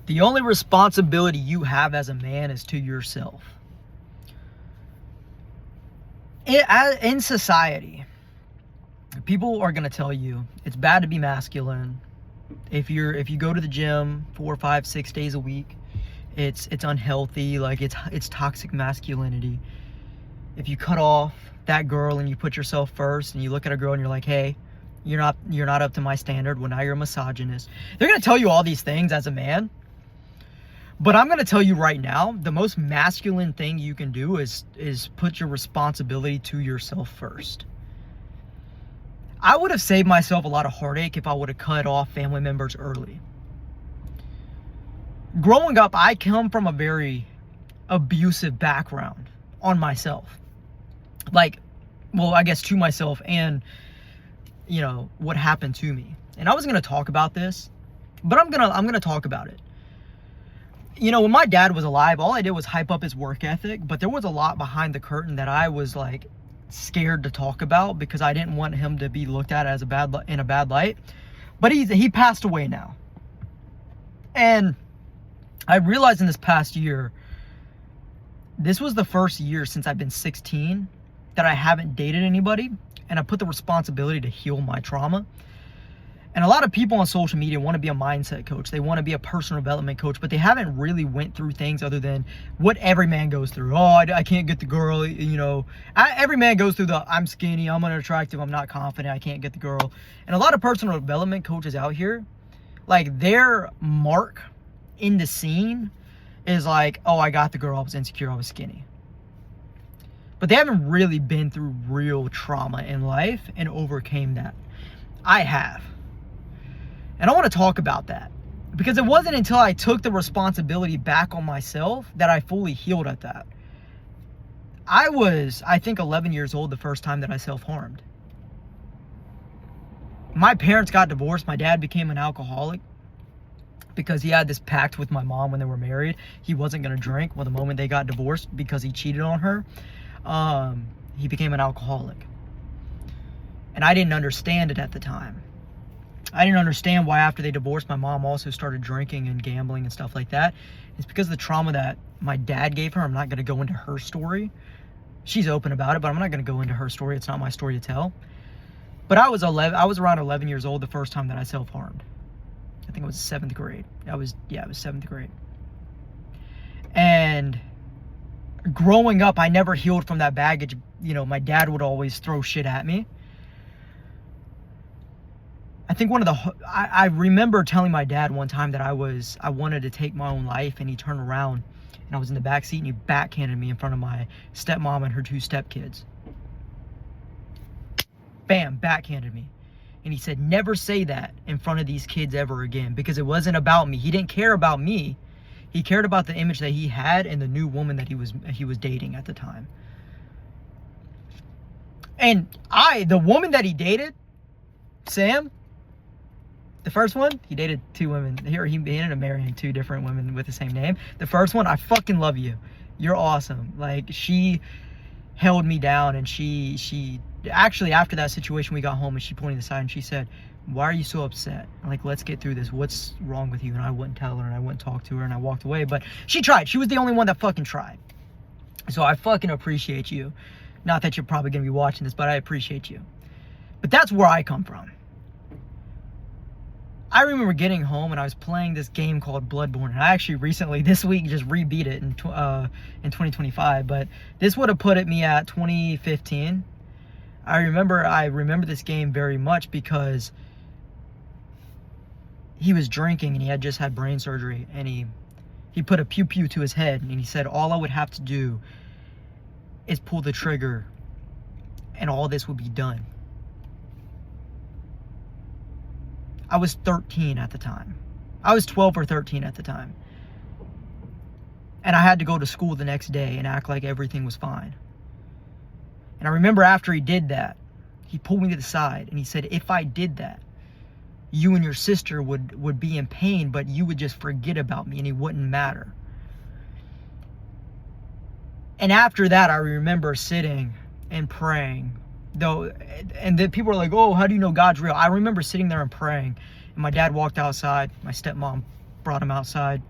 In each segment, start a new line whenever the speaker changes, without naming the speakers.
The only responsibility you have as a man is to yourself. In society, people are going to tell you it's bad to be masculine. If you go to the gym 4, 5, 6 days a week, it's unhealthy. Like it's toxic masculinity. If you cut off that girl and you put yourself first, and you look at a girl and you're like, hey, you're not up to my standard. Well, now you're a misogynist. They're going to tell you all these things as a man. But I'm going to tell you right now, the most masculine thing you can do is put your responsibility to yourself first. I would have saved myself a lot of heartache if I would have cut off family members early. Growing up, I come from a very abusive background on myself. Like, well, I guess to myself and, what happened to me. And I was going to talk about this, but I'm going to talk about it. When my dad was alive, all I did was hype up his work ethic, but there was a lot behind the curtain that I was like scared to talk about because I didn't want him to be looked at as in a bad light. But he passed away now. And I realized in this past year, this was the first year since I've been 16 that I haven't dated anybody, and I put the responsibility to heal my trauma. And a lot of people on social media want to be a mindset coach. They want to be a personal development coach, but they haven't really went through things other than what every man goes through. Oh, I can't get the girl, every man goes through I'm skinny, I'm unattractive, I'm not confident, I can't get the girl. And a lot of personal development coaches out here, like their mark in the scene is like, oh, I got the girl, I was insecure, I was skinny. But they haven't really been through real trauma in life and overcame that. I have. And I want to talk about that because it wasn't until I took the responsibility back on myself that I fully healed at that. I was, I think, 11 years old the first time that I self-harmed. My parents got divorced. My dad became an alcoholic because he had this pact with my mom when they were married. He wasn't going to drink. Well, the moment they got divorced because he cheated on her, he became an alcoholic. And I didn't understand it at the time. I didn't understand why after they divorced, my mom also started drinking and gambling and stuff like that. It's because of the trauma that my dad gave her. I'm not going to go into her story. She's open about it, but I'm not going to go into her story. It's not my story to tell. But I was around 11 years old the first time that I self-harmed. I think it was 7th grade. It was 7th grade. And growing up, I never healed from that baggage. My dad would always throw shit at me. I think I remember telling my dad one time that I wanted to take my own life, and he turned around and I was in the back seat and he backhanded me in front of my stepmom and her 2 stepkids. Bam, backhanded me. And he said, never say that in front of these kids ever again, because it wasn't about me. He didn't care about me. He cared about the image that he had and the new woman that he was dating at the time. And the woman that he dated, Sam, the first one, he dated 2 women. He ended up marrying 2 different women with the same name. The first one, I fucking love you. You're awesome. Like, she held me down, and she actually, after that situation, we got home and she pointed me aside and she said, why are you so upset? Like, let's get through this. What's wrong with you? And I wouldn't tell her, and I wouldn't talk to her, and I walked away. But she tried. She was the only one that fucking tried. So I fucking appreciate you. Not that you're probably going to be watching this, but I appreciate you. But that's where I come from. I remember getting home and I was playing this game called Bloodborne. And I actually recently, this week, just rebeat it in 2025. But this would have put me at 2015. I remember this game very much because he was drinking and he had just had brain surgery. And he put a pew-pew to his head. And he said, all I would have to do is pull the trigger and all this would be done. I was 13 at the time. I was 12 or 13 at the time. And I had to go to school the next day and act like everything was fine. And I remember after he did that, he pulled me to the side and he said, if I did that, you and your sister would be in pain, but you would just forget about me and it wouldn't matter. And after that, I remember sitting and praying. And then people are like, oh, how do you know God's real? I remember sitting there and praying. And my dad walked outside. My stepmom brought him outside.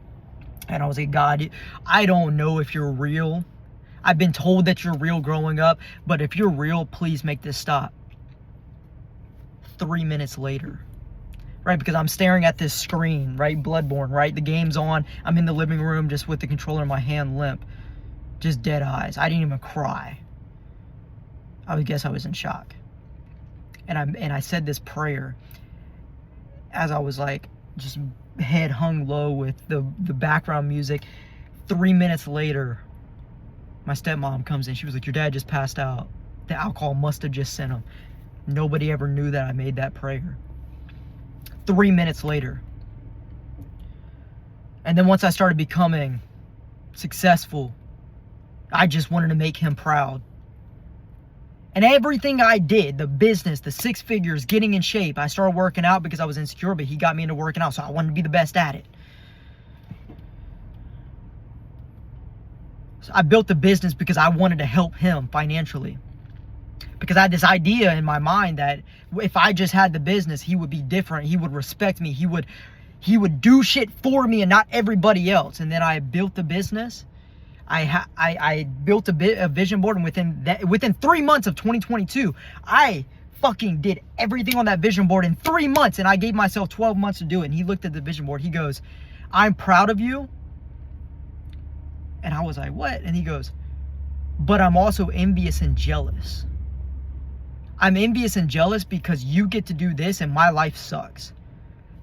And I was like, God, I don't know if you're real. I've been told that you're real growing up, but if you're real, please make this stop. 3 minutes later, right? Because I'm staring at this screen, right? Bloodborne, right? The game's on. I'm in the living room just with the controller in my hand, limp. Just dead eyes. I didn't even cry. I would guess I was in shock. And I said this prayer as I was like, just head hung low with the background music. 3 minutes later, my stepmom comes in. She was like, your dad just passed out. The alcohol must have just sent him. Nobody ever knew that I made that prayer. 3 minutes later. And then once I started becoming successful, I just wanted to make him proud. And everything I did, the business, the 6 figures, getting in shape, I started working out because I was insecure, but he got me into working out, so I wanted to be the best at it. So I built the business because I wanted to help him financially. Because I had this idea in my mind that if I just had the business, he would be different. He would respect me. He would do shit for me and not everybody else. And then I built the business. I built a vision board, and within 3 months of 2022, I fucking did everything on that vision board in 3 months, and I gave myself 12 months to do it. And he looked at the vision board. He goes, I'm proud of you. And I was like, what? And he goes, but I'm also envious and jealous. I'm envious and jealous because you get to do this and my life sucks.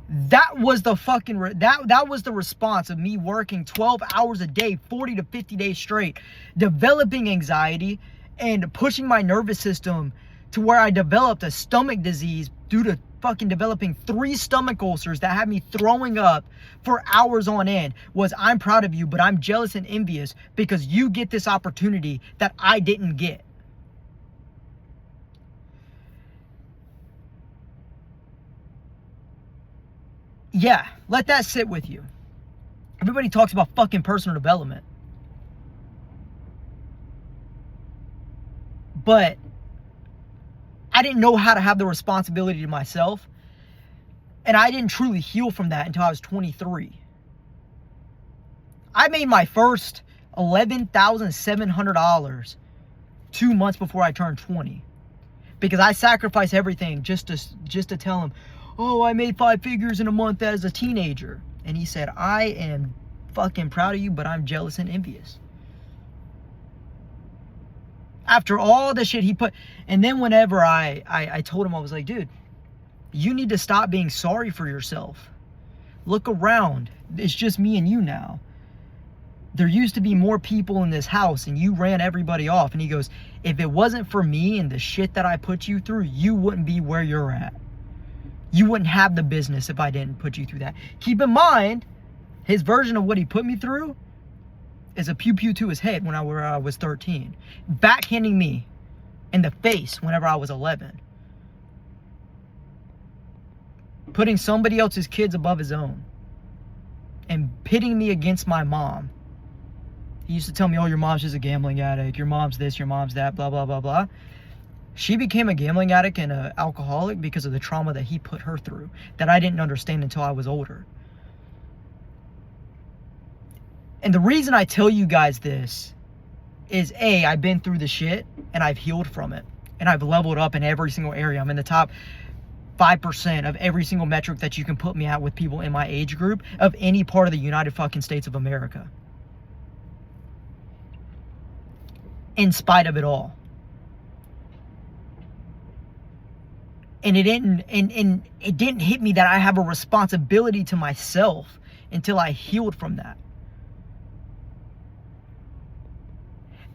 That was the fucking, that was the response of me working 12 hours a day, 40 to 50 days straight, developing anxiety and pushing my nervous system to where I developed a stomach disease due to fucking developing 3 stomach ulcers that had me throwing up for hours on end. Was I'm proud of you, but I'm jealous and envious because you get this opportunity that I didn't get. Yeah, let that sit with you. Everybody talks about fucking personal development. But I didn't know how to have the responsibility to myself. And I didn't truly heal from that until I was 23. I made my first $11,700 2 months before I turned 20. Because I sacrificed everything just to tell him, oh, I made 5 figures in a month as a teenager. And he said, I am fucking proud of you, but I'm jealous and envious. After all the shit he put, and then whenever I told him, I was like, dude, you need to stop being sorry for yourself. Look around. It's just me and you now. There used to be more people in this house and you ran everybody off. And he goes, if it wasn't for me and the shit that I put you through, you wouldn't be where you're at. You wouldn't have the business if I didn't put you through that. Keep in mind, his version of what he put me through is a pew-pew to his head when I was 13. Backhanding me in the face whenever I was 11. Putting somebody else's kids above his own. And pitting me against my mom. He used to tell me, oh, your mom's just a gambling addict. Your mom's this, your mom's that, blah, blah, blah, blah. She became a gambling addict and an alcoholic because of the trauma that he put her through that I didn't understand until I was older. And the reason I tell you guys this is A, I've been through the shit and I've healed from it. And I've leveled up in every single area. I'm in the top 5% of every single metric that you can put me at with people in my age group of any part of the United fucking States of America. In spite of it all. And it didn't hit me that I have a responsibility to myself until I healed from that.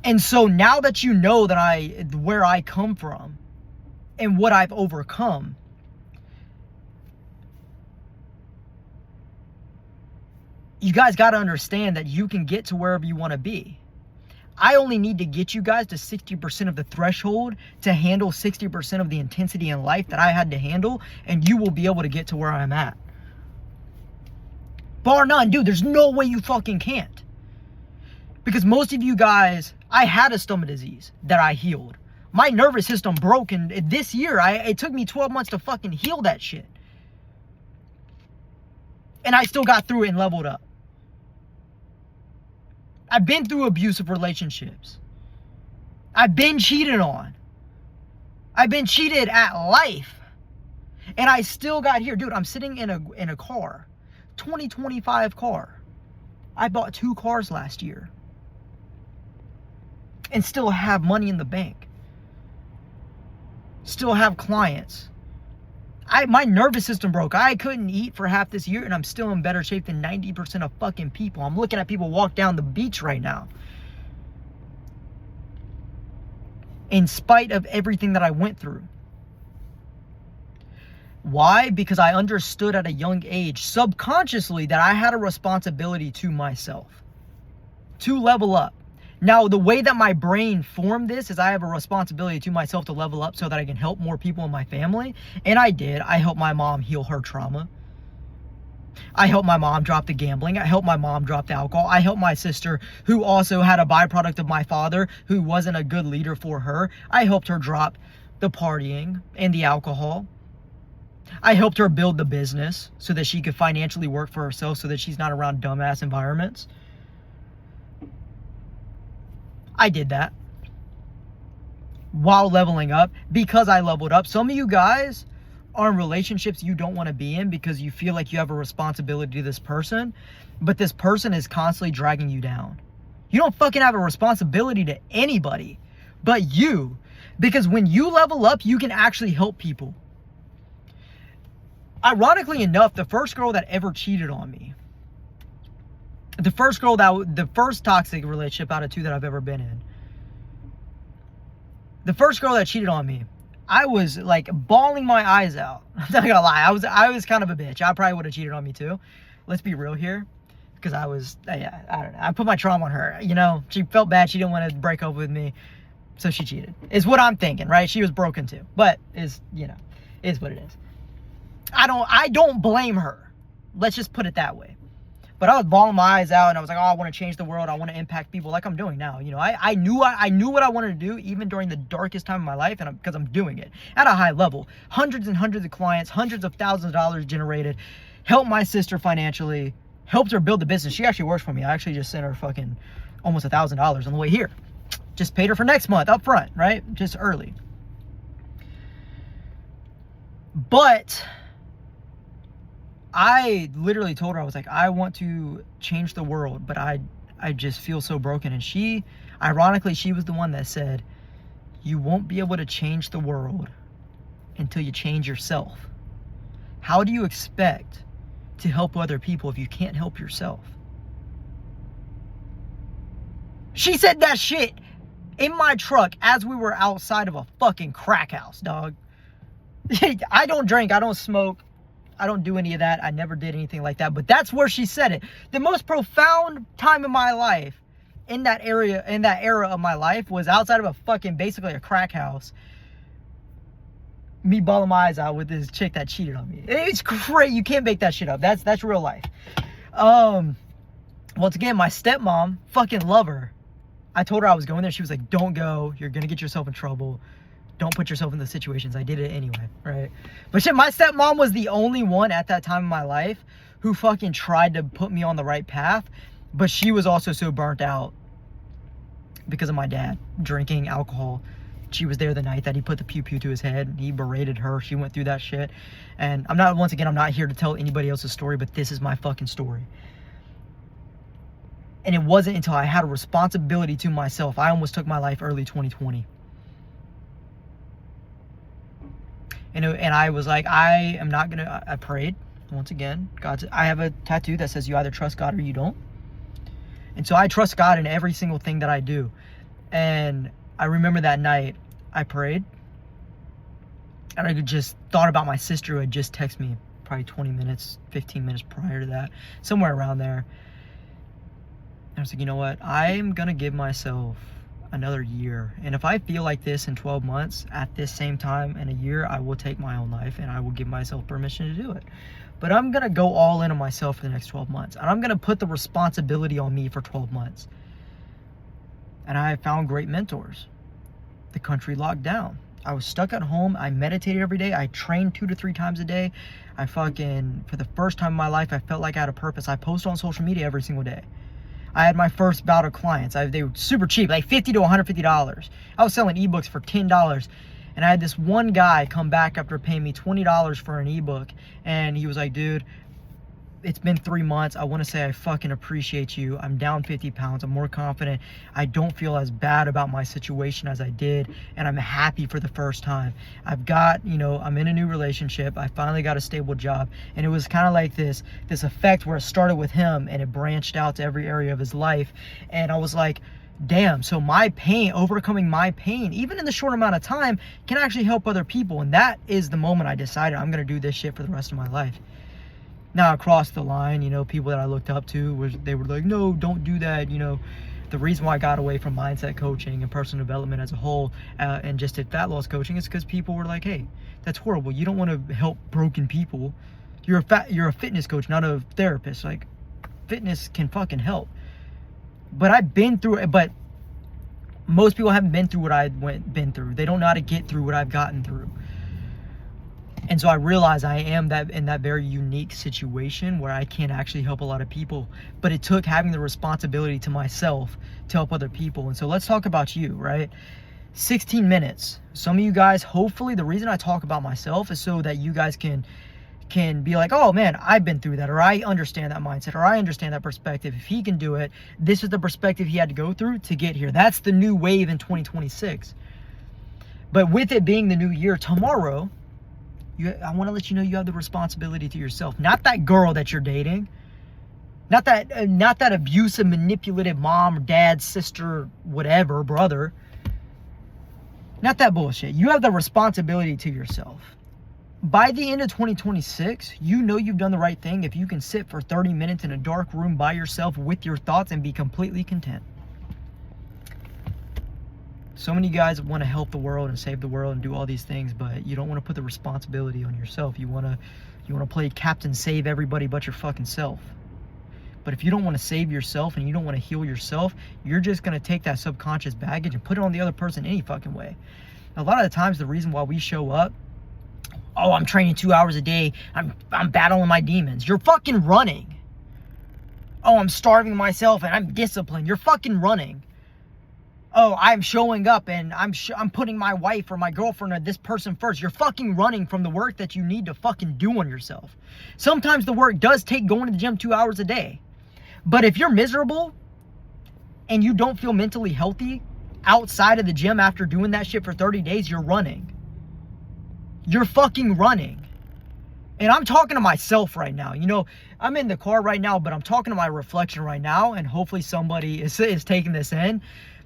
And so now that you know that where I come from and what I've overcome, you guys got to understand that you can get to wherever you want to be. I only need to get you guys to 60% of the threshold to handle 60% of the intensity in life that I had to handle, and you will be able to get to where I'm at. Bar none, dude, there's no way you fucking can't. Because most of you guys, I had a stomach disease that I healed. My nervous system broke, and this year, it took me 12 months to fucking heal that shit. And I still got through it and leveled up. I've been through abusive relationships. I've been cheated on. I've been cheated at life. And I still got here. Dude, I'm sitting in a car. 2025 car. I bought 2 cars last year. And still have money in the bank. Still have clients. My nervous system broke. I couldn't eat for half this year, and I'm still in better shape than 90% of fucking people. I'm looking at people walk down the beach right now. In spite of everything that I went through. Why? Because I understood at a young age, subconsciously, that I had a responsibility to myself. To level up. Now, the way that my brain formed this is I have a responsibility to myself to level up so that I can help more people in my family. And I did. I helped my mom heal her trauma. I helped my mom drop the gambling. I helped my mom drop the alcohol. I helped my sister, who also had a byproduct of my father, who wasn't a good leader for her. I helped her drop the partying and the alcohol. I helped her build the business so that she could financially work for herself so that she's not around dumbass environments. I did that while leveling up because I leveled up. Some of you guys are in relationships you don't want to be in because you feel like you have a responsibility to this person, but this person is constantly dragging you down. You don't fucking have a responsibility to anybody but you, because when you level up, you can actually help people. Ironically enough, the first girl that ever cheated on me, the first toxic relationship out of 2 that I've ever been in. The first girl that cheated on me, I was like bawling my eyes out. I'm not gonna lie, I was kind of a bitch. I probably would have cheated on me too. Let's be real here. Because I don't know. I put my trauma on her. You know, she felt bad. She didn't want to break up with me. So she cheated. Is what I'm thinking, right? She was broken too. But is what it is. I don't blame her. Let's just put it that way. But I was bawling my eyes out and I was like, oh, I want to change the world. I want to impact people like I'm doing now. You know, I knew what I wanted to do even during the darkest time of my life, and because I'm doing it at a high level. Hundreds and hundreds of clients, hundreds of thousands of dollars generated, helped my sister financially, helped her build the business. She actually works for me. I actually just sent her fucking almost $1,000 on the way here. Just paid her for next month up front, right? Just early. But I literally told her, I was like, I want to change the world, but I just feel so broken. And she, ironically, she was the one that said, you won't be able to change the world until you change yourself. How do you expect to help other people if you can't help yourself? She said that shit in my truck as we were outside of a fucking crack house, dog. I don't drink, I don't smoke, I don't do any of that. I never did anything like that. But that's where she said it. The most profound time in my life, in that era of my life, was outside of a fucking, basically a crack house. Me bawling my eyes out with this chick that cheated on me. It's crazy. You can't make that shit up. That's real life. Once again, my stepmom, fucking love her. I told her I was going there. She was like, don't go. You're going to get yourself in trouble. Don't put yourself in those situations. I did it anyway, right? But shit, my stepmom was the only one at that time in my life who fucking tried to put me on the right path. But she was also so burnt out because of my dad drinking alcohol. She was there the night that he put the pew-pew to his head. He berated her. She went through that shit. And I'm not here to tell anybody else's story, but this is my fucking story. And it wasn't until I had a responsibility to myself. I almost took my life early 2020. And I was like, I prayed, once again. I have a tattoo that says you either trust God or you don't. And so I trust God in every single thing that I do. And I remember that night, I prayed. And I just thought about my sister who had just texted me probably 20 minutes, 15 minutes prior to that. Somewhere around there. And I was like, you know what? I'm going to give myself another year. And if I feel like this in 12 months, at this same time in a year, I will take my own life and I will give myself permission to do it. But I'm going to go all in on myself for the next 12 months. And I'm going to put the responsibility on me for 12 months. And I found great mentors. The country locked down. I was stuck at home. I meditated every day. I trained 2 to 3 times a day. For the first time in my life, I felt like I had a purpose. I posted on social media every single day. I had my first bout of clients. They were super cheap, like $50 to $150. I was selling ebooks for $10. And I had this one guy come back after paying me $20 for an ebook. And he was like, dude, it's been 3 months. I want to say I fucking appreciate you. I'm down 50 pounds. I'm more confident. I don't feel as bad about my situation as I did. And I'm happy for the first time. I've got, I'm in a new relationship. I finally got a stable job. And it was kind of like this effect where it started with him and it branched out to every area of his life. And I was like, damn, so my pain, overcoming my pain, even in the short amount of time, can actually help other people. And that is the moment I decided I'm going to do this shit for the rest of my life. Now, across the line, people that I looked up to, they were like, no, don't do that. The reason why I got away from mindset coaching and personal development as a whole and just did fat loss coaching is because people were like, hey, that's horrible. You don't want to help broken people. You're a fitness coach, not a therapist. Like, fitness can fucking help. But I've been through it. But most people haven't been through what I've been through. They don't know how to get through what I've gotten through. And so I realized I am in that very unique situation where I can't actually help a lot of people. But it took having the responsibility to myself to help other people. And so let's talk about you, right? 16 minutes. Some of you guys, hopefully the reason I talk about myself is so that you guys can be like, oh man, I've been through that, or I understand that mindset, or I understand that perspective. If he can do it, this is the perspective he had to go through to get here. That's the new wave in 2026. But with it being the new year tomorrow, I want to let you know you have the responsibility to yourself. Not that girl that you're dating. Not that abusive, manipulative mom, dad, sister, whatever, brother. Not that bullshit. You have the responsibility to yourself. By the end of 2026, you've done the right thing if you can sit for 30 minutes in a dark room by yourself with your thoughts and be completely content. So many guys want to help the world and save the world and do all these things, but you don't want to put the responsibility on yourself. You want to play captain save everybody but your fucking self. But if you don't want to save yourself and you don't want to heal yourself, you're just going to take that subconscious baggage and put it on the other person any fucking way. A lot of the times the reason why we show up, oh, I'm training 2 hours a day, I'm battling my demons. You're fucking running. Oh, I'm starving myself and I'm disciplined. You're fucking running. Oh, I'm showing up and I'm putting my wife or my girlfriend or this person first. You're fucking running from the work that you need to fucking do on yourself. Sometimes the work does take going to the gym 2 hours a day. But if you're miserable and you don't feel mentally healthy outside of the gym after doing that shit for 30 days, you're running. You're fucking running. And I'm talking to myself right now. I'm in the car right now, but I'm talking to my reflection right now. And hopefully somebody is taking this in.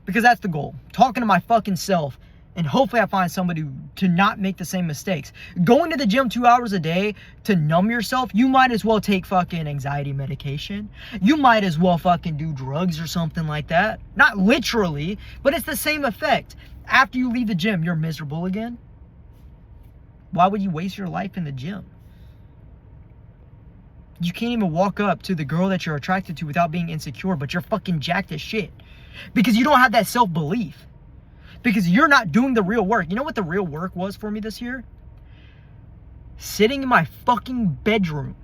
Because that's the goal. Talking to my fucking self. And hopefully I find somebody to not make the same mistakes. Going to the gym 2 hours a day to numb yourself, you might as well take fucking anxiety medication. You might as well fucking do drugs or something like that. Not literally, but it's the same effect. After you leave the gym, you're miserable again. Why would you waste your life in the gym? You can't even walk up to the girl that you're attracted to without being insecure, but you're fucking jacked as shit. Because you don't have that self-belief. Because you're not doing the real work. You know what the real work was for me this year? Sitting in my fucking bedroom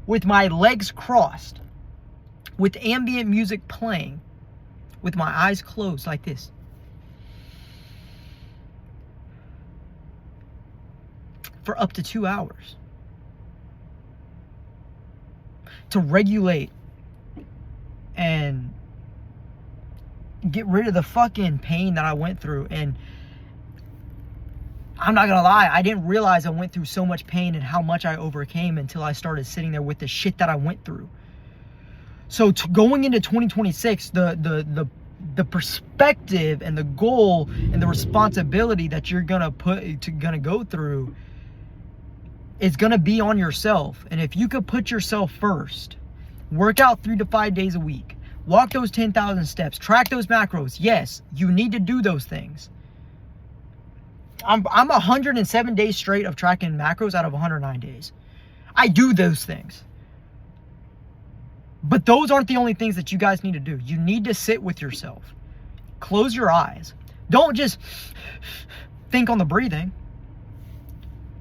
with my legs crossed, with ambient music playing, with my eyes closed like this. For up to 2 hours. To regulate and get rid of the fucking pain that I went through. And I'm not gonna lie, I didn't realize I went through so much pain and how much I overcame until I started sitting there with the shit that I went through. So going into 2026, the perspective and the goal and the responsibility that you're gonna go through is gonna be on yourself. And if you could put yourself first, work out 3 to 5 days a week, walk those 10,000 steps, track those macros. Yes, you need to do those things. I'm 107 days straight of tracking macros out of 109 days. I do those things. But those aren't the only things that you guys need to do. You need to sit with yourself. Close your eyes. Don't just think on the breathing.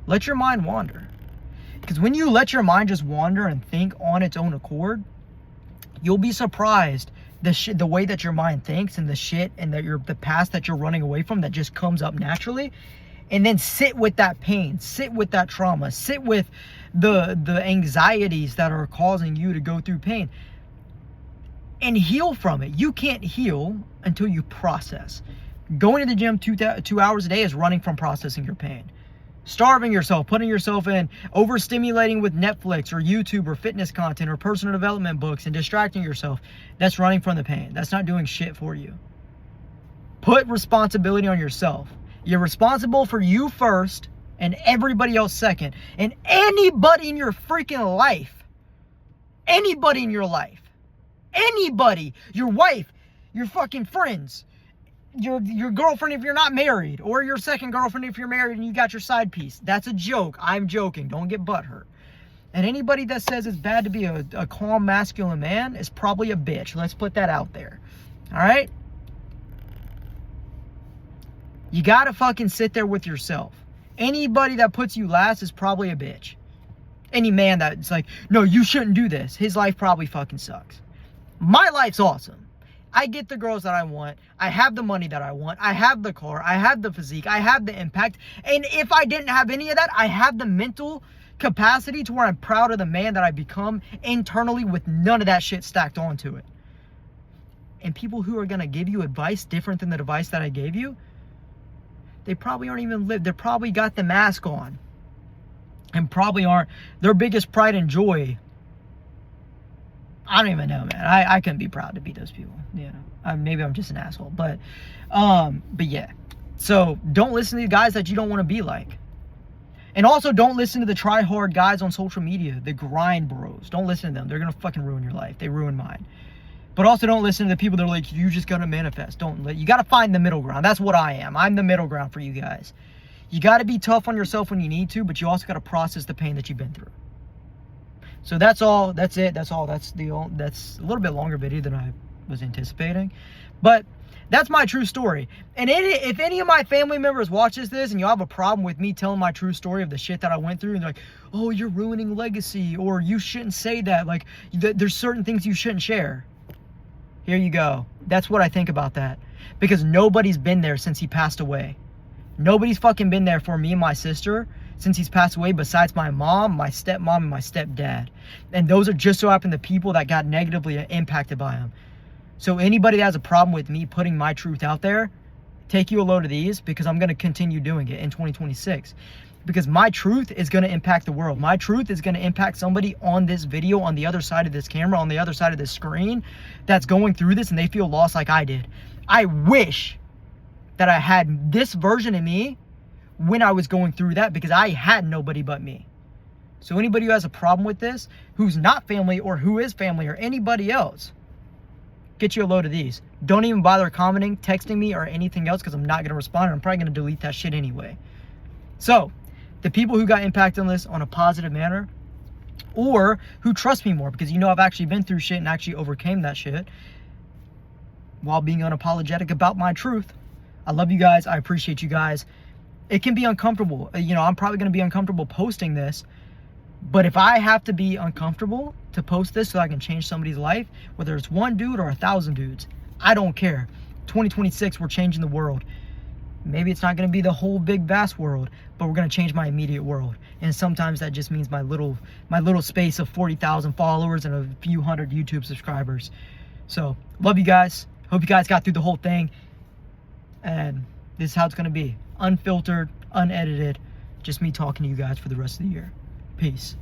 Let your mind wander. Because when you let your mind just wander and think on its own accord, You'll be surprised the way that your mind thinks and the shit and the past that you're running away from that just comes up naturally. And then sit with that pain, sit with that trauma, sit with the anxieties that are causing you to go through pain and heal from it. You can't heal until you process. Going to the gym 2 hours a day is running from processing your pain. Starving yourself, putting yourself in, overstimulating with Netflix or YouTube or fitness content or personal development books and distracting yourself, that's running from the pain. That's not doing shit for you. Put responsibility on yourself. You're responsible for you first and everybody else second. And anybody in your freaking life, anybody in your life, anybody, your wife, your fucking friends, your girlfriend if you're not married, or your second girlfriend if you're married and you got your side piece. That's a joke. I'm joking. Don't get butthurt. And anybody that says it's bad to be a calm, masculine man is probably a bitch. Let's put that out there. All right? You gotta fucking sit there with yourself. Anybody that puts you last is probably a bitch. Any man that's like, no, you shouldn't do this, his life probably fucking sucks. My life's awesome. I get the girls that I want. I have the money that I want. I have the car. I have the physique. I have the impact. And if I didn't have any of that, I have the mental capacity to where I'm proud of the man that I become internally with none of that shit stacked onto it. And people who are going to give you advice different than the advice that I gave you, they probably aren't even lived. They probably got the mask on. And probably aren't their biggest pride and joy. I don't even know, man. I couldn't be proud to be those people. You know, maybe I'm just an asshole, but yeah. So don't listen to the guys that you don't want to be like, and also don't listen to the try hard guys on social media, the grind bros. Don't listen to them. They're gonna fucking ruin your life. They ruined mine. But also don't listen to the people that are like, you just gotta manifest. You gotta find the middle ground. That's what I am. I'm the middle ground for you guys. You gotta be tough on yourself when you need to, but you also gotta process the pain that you've been through. So that's all. That's it. That's all. That's a little bit longer video than I was anticipating, but that's my true story. And if any of my family members watches this and you have a problem with me telling my true story of the shit that I went through, and they're like, oh, you're ruining legacy, or you shouldn't say that, like there's certain things you shouldn't share. Here you go. That's what I think about that, because nobody's been there since he passed away. Nobody's fucking been there for me and my sister since he's passed away, besides my mom, my stepmom, and my stepdad. And those are just so happen the people that got negatively impacted by him. So anybody that has a problem with me putting my truth out there, take you a load of these, because I'm going to continue doing it in 2026. Because my truth is going to impact the world. My truth is going to impact somebody on this video, on the other side of this camera, on the other side of this screen, that's going through this and they feel lost like I did. I wish that I had this version of me when I was going through that, because I had nobody but me. So anybody who has a problem with this, who's not family or who is family or anybody else, get you a load of these. Don't even bother commenting, texting me, or anything else, because I'm not going to respond, and I'm probably going to delete that shit anyway. So the people who got impacted on this on a positive manner, or who trust me more, because you know I've actually been through shit and actually overcame that shit while being unapologetic about my truth. I love you guys. I appreciate you guys. It can be uncomfortable. You know, I'm probably going to be uncomfortable posting this, but if I have to be uncomfortable to post this so I can change somebody's life, whether it's one dude or 1,000 dudes, I don't care. 2026, we're changing the world. Maybe it's not going to be the whole big vast world, but we're going to change my immediate world. And sometimes that just means my little space of 40,000 followers and a few hundred YouTube subscribers. So love you guys. Hope you guys got through the whole thing. And this is how it's going to be. Unfiltered, unedited, just me talking to you guys for the rest of the year. Peace.